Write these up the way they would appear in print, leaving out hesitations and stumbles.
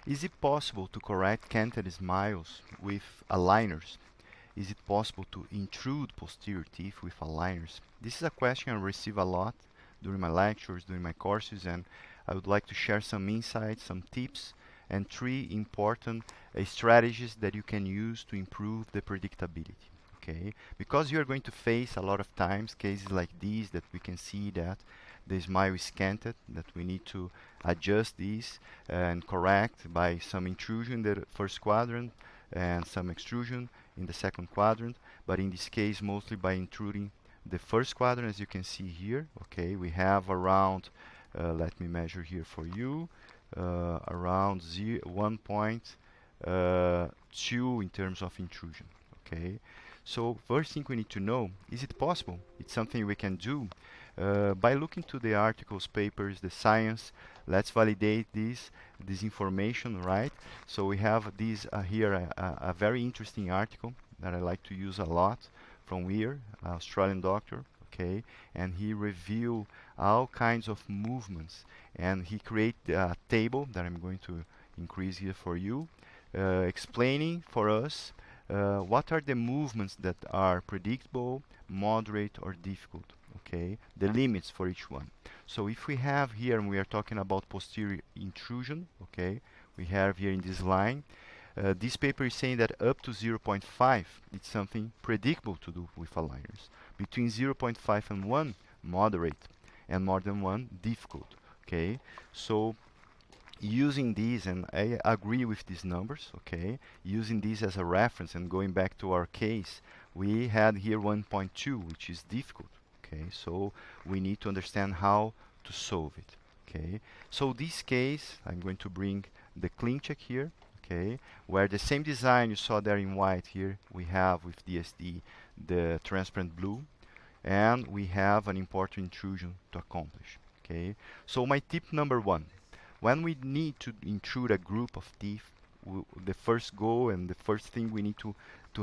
Is it possible to correct canted smiles with aligners? Is it possible to intrude posterior teeth with aligners? This is a question I receive a lot during my lectures, during my courses, and I would like to share some insights, some tips, and three important strategies that you can use to improve the predictability. Okay, because you are going to face a lot of times cases like these that we can see that the smile is canted, that we need to adjust these and correct by some intrusion in the first quadrant and some extrusion in the second quadrant, but in this case mostly by intruding the first quadrant. As you can see here, okay, we have around let me measure here for you, around 1.2 in terms of intrusion. Okay, so first thing we need to know, is it possible? It's something we can do by looking to the articles, papers, the science. Let's validate this information, right? So we have this here, a very interesting article that I like to use a lot from Weir, Australian doctor, okay, and he reviewed all kinds of movements, and he created a table that I'm going to increase here for you, explaining for us what are the movements that are predictable, moderate, or difficult. Okay, the limits for each one. So if we have here, and we are talking about posterior intrusion, okay, we have here in this line, this paper is saying that up to 0.5, it's something predictable to do with aligners. Between 0.5 and 1, moderate, and more than 1, difficult. Okay, so using these, and I agree with these numbers, okay, using these as a reference and going back to our case, we had here 1.2, which is difficult, okay, so we need to understand how to solve it, okay. So this case, I'm going to bring the clean check here, okay, where the same design you saw there in white here, we have with DSD the transparent blue, and we have an important intrusion to accomplish, okay. So my tip number one, when we need to intrude a group of teeth, the first goal and the first thing we need to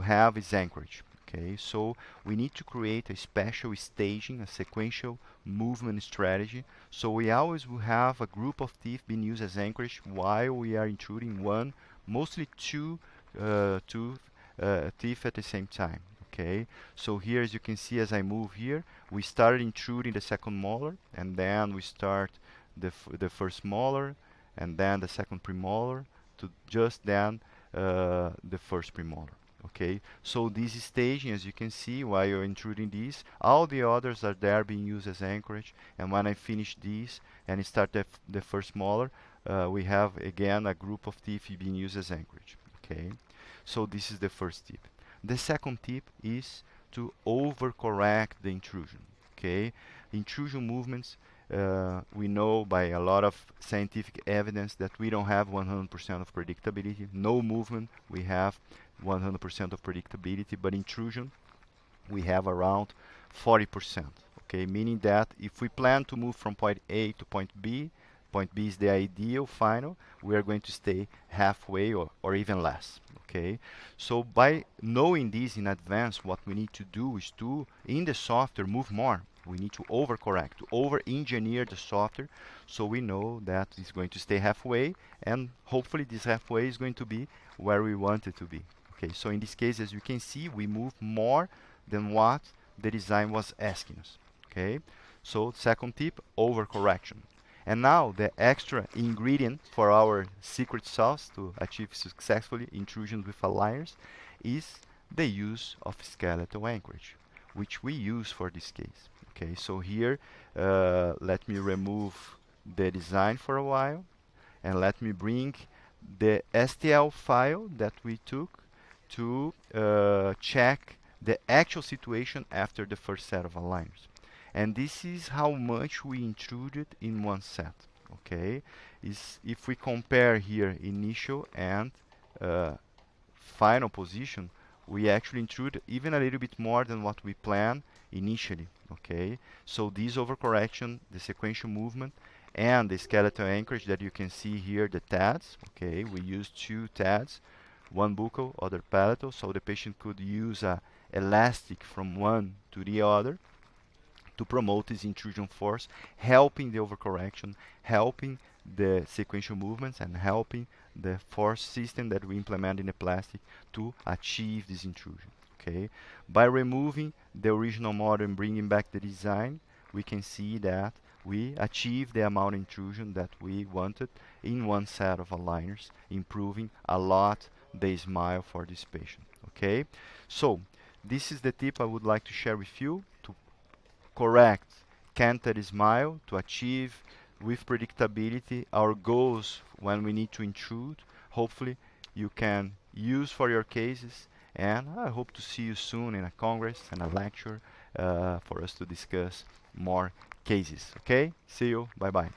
have is anchorage. Okay, so we need to create a special staging, a sequential movement strategy. So we always will have a group of teeth being used as anchorage while we are intruding one, mostly two teeth at the same time. Okay, so here as you can see, as I move here, we started intruding the second molar, and then we start the first molar, and then the second premolar, to just then the first premolar. Okay, so this staging, as you can see, while you're intruding these, all the others are there being used as anchorage, and when I finish these and start the first molar, we have again a group of teeth being used as anchorage. Okay, so this is the first tip. The second tip is to overcorrect the intrusion. Okay, intrusion movements, we know by a lot of scientific evidence that we don't have 100% of predictability. No movement we have 100% of predictability, but intrusion we have around 40%. Okay, meaning that if we plan to move from point A to point B is the ideal final, we are going to stay halfway or even less. Okay, so by knowing this in advance, what we need to do is to, in the software, move more. We need to overcorrect, to over-engineer the software, so we know that it's going to stay halfway, and hopefully this halfway is going to be where we want it to be. Okay, so in this case, as you can see, we move more than what the design was asking us. Okay, so second tip, overcorrection. And now the extra ingredient for our secret sauce to achieve successfully intrusions with aligners is the use of skeletal anchorage, which we use for this case. Okay, so here let me remove the design for a while, and let me bring the STL file that we took to check the actual situation after the first set of aligners. And this is how much we intruded in one set. Okay, is if we compare here initial and final position, we actually intrude even a little bit more than what we planned initially. Okay, so this overcorrection, the sequential movement, and the skeletal anchorage that you can see here, the TADs. Okay, we used two TADs, one buccal, other palatal, so the patient could use a elastic from one to the other to promote this intrusion force, helping the overcorrection, helping the sequential movements and helping the force system that we implement in the plastic to achieve this intrusion. Okay, by removing the original model and bringing back the design, we can see that we achieve the amount of intrusion that we wanted in one set of aligners, improving a lot the smile for this patient. Okay, so this is the tip I would like to share with you to correct canted smile to achieve with predictability our goals when we need to intrude. Hopefully you can use for your cases, and I hope to see you soon in a congress and a lecture for us to discuss more cases. Okay, see you, bye bye.